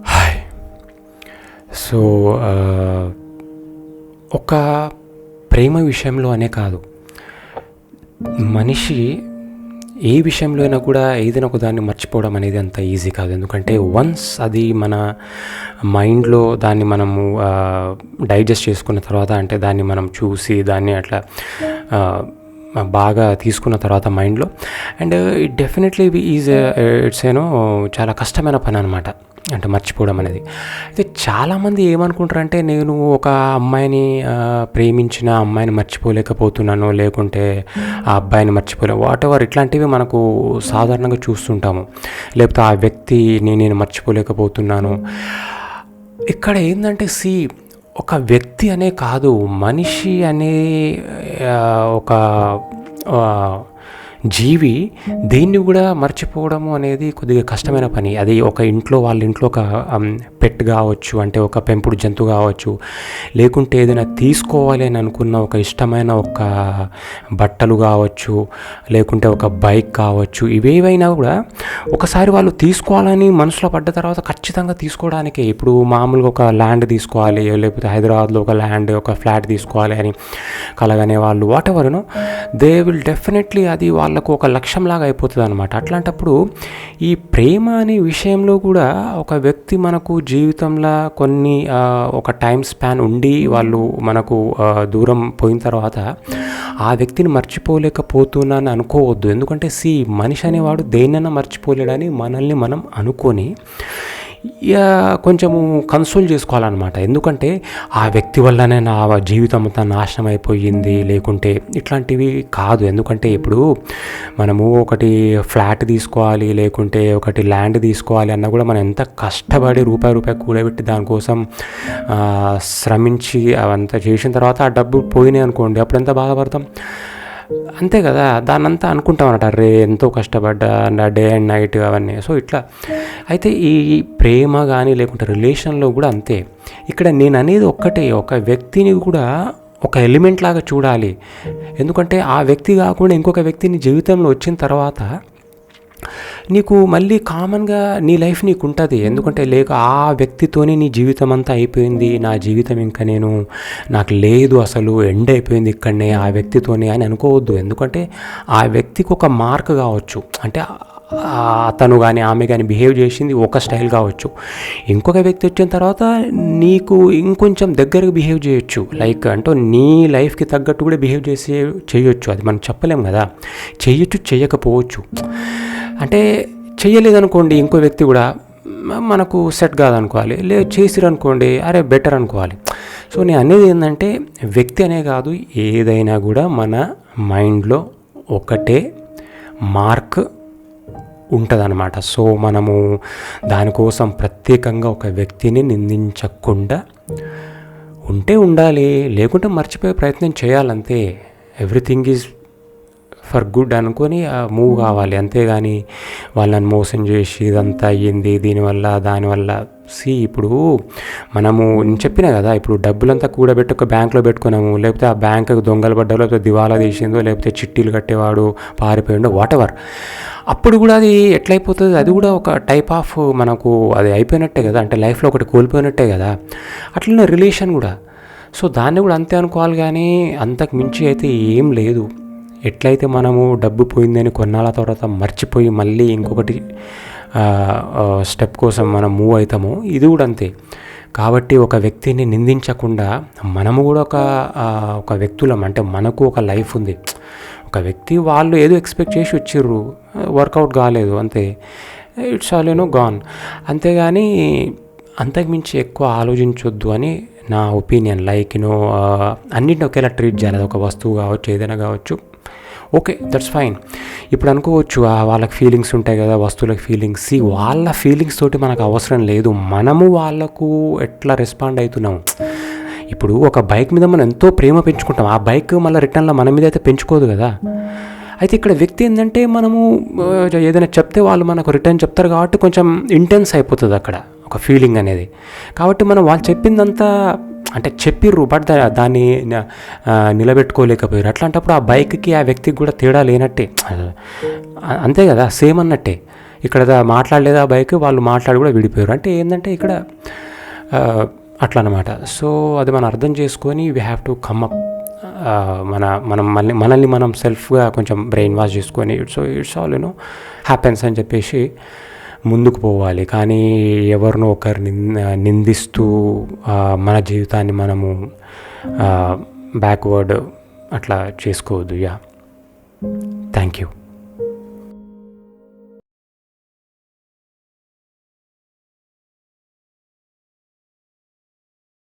Hi. So, ఒక ప్రేమ విషయంలో అనే కాదు, మనిషి ఏ విషయంలో అయినా కూడా ఏదైనా ఒక దాన్ని మర్చిపోవడం అనేది అంత ఈజీ కాదు. ఎందుకంటే వన్స్ అది మన మైండ్లో దాన్ని మనము డైజెస్ట్ చేసుకున్న తర్వాత, అంటే దాన్ని మనం చూసి దాన్ని అట్లా బాగా తీసుకున్న తర్వాత మైండ్లో, అండ్ ఇట్ డెఫినెట్లీ ఇట్స్ చాలా కష్టమైన పని అనమాట, అంటే మర్చిపోవడం అనేది. అయితే చాలామంది ఏమనుకుంటారంటే, నేను ఒక అమ్మాయిని ప్రేమించిన అమ్మాయిని మర్చిపోలేకపోతున్నాను, లేకుంటే ఆ అబ్బాయిని వాట్ ఎవర్ ఇట్లాంటివి మనకు సాధారణంగా చూస్తుంటాము. లేకపోతే ఆ వ్యక్తిని నేను మర్చిపోలేకపోతున్నాను. ఇక్కడ ఏంటంటే ఒక వ్యక్తి అనే కాదు, మనిషి అనే ఒక జీవి దేన్ని కూడా మర్చిపోవడము అనేది కొద్దిగా కష్టమైన పని. అది ఒక వాళ్ళ ఇంట్లో ఒక పెట్ కావచ్చు, అంటే ఒక పెంపుడు జంతువు కావచ్చు, లేకుంటే ఏదైనా తీసుకోవాలి అని అనుకున్న ఒక ఇష్టమైన ఒక బట్టలు కావచ్చు, లేకుంటే ఒక బైక్ కావచ్చు, ఇవేవైనా కూడా ఒకసారి వాళ్ళు తీసుకోవాలని మనసులో పడ్డ తర్వాత ఖచ్చితంగా తీసుకోవడానికే. ఇప్పుడు మామూలుగా ఒక ల్యాండ్ తీసుకోవాలి, లేకపోతే హైదరాబాద్లో ఒక ల్యాండ్, ఒక ఫ్లాట్ తీసుకోవాలి అని కలగనే వాళ్ళు what ever they will definitely, అది వాళ్ళకు ఒక లక్ష్యంలాగా అయిపోతుంది అనమాట. అట్లాంటప్పుడు ఈ ప్రేమ అనే విషయంలో కూడా ఒక వ్యక్తి మనకు జీవితంలో కొన్ని ఒక టైం స్పాన్ ఉండి వాళ్ళు మనకు దూరం పోయిన తర్వాత ఆ వ్యక్తిని మర్చిపోలేకపోతున్నాను అనుకోవద్దు. ఎందుకంటే మనిషి అనేవాడు దేన్నైనా మర్చిపోలేడని మనల్ని మనం అనుకొని కొంచెము కన్సోల్ చేసుకోవాలన్నమాట. ఎందుకంటే ఆ వ్యక్తి వల్లనే నా జీవితం అంతా నాశనం అయిపోయింది, లేకుంటే ఇట్లాంటివి కాదు. ఎందుకంటే ఇప్పుడు మనము ఒకటి ఫ్లాట్ తీసుకోవాలి, లేకుంటే ఒకటి ల్యాండ్ తీసుకోవాలి అన్నా కూడా మనం ఎంత కష్టపడి రూపాయి కూడబెట్టి దానికోసం శ్రమించి అవంతా చేసిన తర్వాత ఆ డబ్బు పోయినాయి అనుకోండి, అప్పుడు ఎంత బాధపడతాం. అంతే కదా, దాన్నంతా అనుకుంటాం అన్నమాట, అరే ఎంతో కష్టపడ్డా డే అండ్ నైట్ అవన్నీ. సో ఇట్లా అయితే ఈ ప్రేమ కానీ లేకుంటే రిలేషన్లో కూడా అంతే. ఇక్కడ నేను అనేది ఒక్కటే, ఒక వ్యక్తిని కూడా ఒక ఎలిమెంట్ లాగా చూడాలి. ఎందుకంటే ఆ వ్యక్తి కాకుండా ఇంకొక వ్యక్తిని జీవితంలో వచ్చిన తర్వాత నీకు మళ్ళీ కామన్గా నీ లైఫ్ నీకు ఉంటుంది. ఎందుకంటే ఆ వ్యక్తితోనే నీ జీవితం అంతా అయిపోయింది, నా జీవితం ఇంకా నాకు లేదు, అసలు ఎండ్ అయిపోయింది ఇక్కడనే ఆ వ్యక్తితోనే అని అనుకోవద్దు. ఎందుకంటే ఆ వ్యక్తికి ఒక మార్క్ కావచ్చు, అంటే అతను కానీ ఆమె కానీ బిహేవ్ చేసింది ఒక స్టైల్ కావచ్చు, ఇంకొక వ్యక్తి వచ్చిన తర్వాత నీకు ఇంకొంచెం దగ్గరకు బిహేవ్ చేయొచ్చు. లైక్ అంటే నీ లైఫ్కి తగ్గట్టు కూడా బిహేవ్ చేయొచ్చు. అది మనం చెప్పలేం కదా, చేయొచ్చు చేయకపోవచ్చు. అంటే చెయ్యలేదనుకోండి, ఇంకో వ్యక్తి కూడా మనకు సెట్ కాదనుకోవాలి, చేసిరనుకోండి అరే బెటర్ అనుకోవాలి. సో నేను అనేది ఏంటంటే, వ్యక్తి అనే కాదు, ఏదైనా కూడా మన మైండ్లో ఒకటే మార్క్ ఉంటుందన్నమాట. సో మనము దానికోసం ప్రత్యేకంగా ఒక వ్యక్తిని నిందించకుండా ఉండాలి, లేకుంటే మర్చిపోయే ప్రయత్నం చేయాలంతే. ఎవ్రీథింగ్ ఈజ్ ఫర్ గుడ్ అనుకొని మూవ్ కావాలి, అంతేగాని వాళ్ళని మోసం చేసి ఇదంతా అయ్యింది దానివల్ల ఇప్పుడు మనము నేను చెప్పినా కదా, ఇప్పుడు డబ్బులంతా కూడబెట్టి ఒక బ్యాంక్లో పెట్టుకున్నాము, లేకపోతే ఆ బ్యాంకుకు దొంగలు పడ్డారో, లేకపోతే దివాలా తీసిందో, లేకపోతే చిట్టీలు కట్టేవాడు పారిపోయిండో వాట్ ఎవర్, అప్పుడు కూడా అది ఎట్లయిపోతుంది, అది కూడా ఒక టైప్ ఆఫ్ మనకు అది అయిపోయినట్టే కదా, అంటే లైఫ్లో ఒకటి కోల్పోయినట్టే కదా. అట్లనే రిలేషన్ కూడా. సో దాన్ని కూడా అంతే అనుకోవాలి, కానీ అంతకు మించి అయితే ఏం లేదు. ఎట్లయితే మనము డబ్బు పోయిందని కొన్నాళ్ళ తర్వాత మర్చిపోయి మళ్ళీ ఇంకొకటి స్టెప్ కోసం మనం మూవ్ అవుతామో, ఇది కూడా అంతే. కాబట్టి ఒక వ్యక్తిని నిందించకుండా మనము కూడా ఒక వ్యక్తులం, అంటే మనకు ఒక లైఫ్ ఉంది. ఒక వ్యక్తి వాళ్ళు ఏదో ఎక్స్పెక్ట్ చేసి వచ్చిర్రు, వర్కౌట్ కాలేదు, అంతే, ఇట్స్ ఆల్ గాన్. అంతేగాని అంతకుమించి ఎక్కువ ఆలోచించొద్దు అని నా ఒపీనియన్. లైక్ అన్నింటిని ఒకేలా ట్రీట్ చేయాలి. అది ఒక వస్తువు కావచ్చు, ఏదైనా కావచ్చు, ఓకే దట్స్ ఫైన్. ఇప్పుడు అనుకోవచ్చు వాళ్ళకి ఫీలింగ్స్ ఉంటాయి కదా, వస్తువులకు ఫీలింగ్స్. వాళ్ళ ఫీలింగ్స్ తోటి మనకు అవసరం లేదు, మనము వాళ్ళకు ఎట్లా రెస్పాండ్ అవుతున్నాము. ఇప్పుడు ఒక బైక్ మీద మనం ఎంతో ప్రేమ పెంచుకుంటాం, ఆ బైక్ మళ్ళీ రిటర్న్లో మన మీద అయితే పెంచుకోదు కదా. అయితే ఇక్కడ వ్యక్తి ఏంటంటే, మనము ఏదైనా చెప్తే వాళ్ళు మనకు రిటర్న్ చెప్తారు కాబట్టి కొంచెం ఇంటెన్స్ అయిపోతుంది అక్కడ ఒక ఫీలింగ్ అనేది. కాబట్టి మనం వాళ్ళు చెప్పిందంతా అంటే చెప్పిర్రు, బట్ దాన్ని నిలబెట్టుకోలేకపోయారు. అట్లాంటప్పుడు ఆ బైక్కి ఆ వ్యక్తికి కూడా తేడా లేనట్టే, అంతే కదా, సేమ్ అన్నట్టే. ఇక్కడ మాట్లాడలేదు ఆ బైక్, వాళ్ళు మాట్లాడి కూడా విడిపోయారు. అంటే ఏంటంటే ఇక్కడ అట్లా అనమాట. సో అది మనం అర్థం చేసుకొని we have to come up, మనల్ని మనం సెల్ఫ్గా కొంచెం బ్రెయిన్ వాష్ చేసుకొని ఇట్స్ ఆల్ హ్యాపెన్స్ అని చెప్పేసి ముందుకు పోవాలి. కానీ ఎవరినో ఒకరిని నిందిస్తూ మన జీవితాన్ని మనము బ్యాక్వర్డ్ అట్లా చేసుకోవద్దు. Yeah, thank you.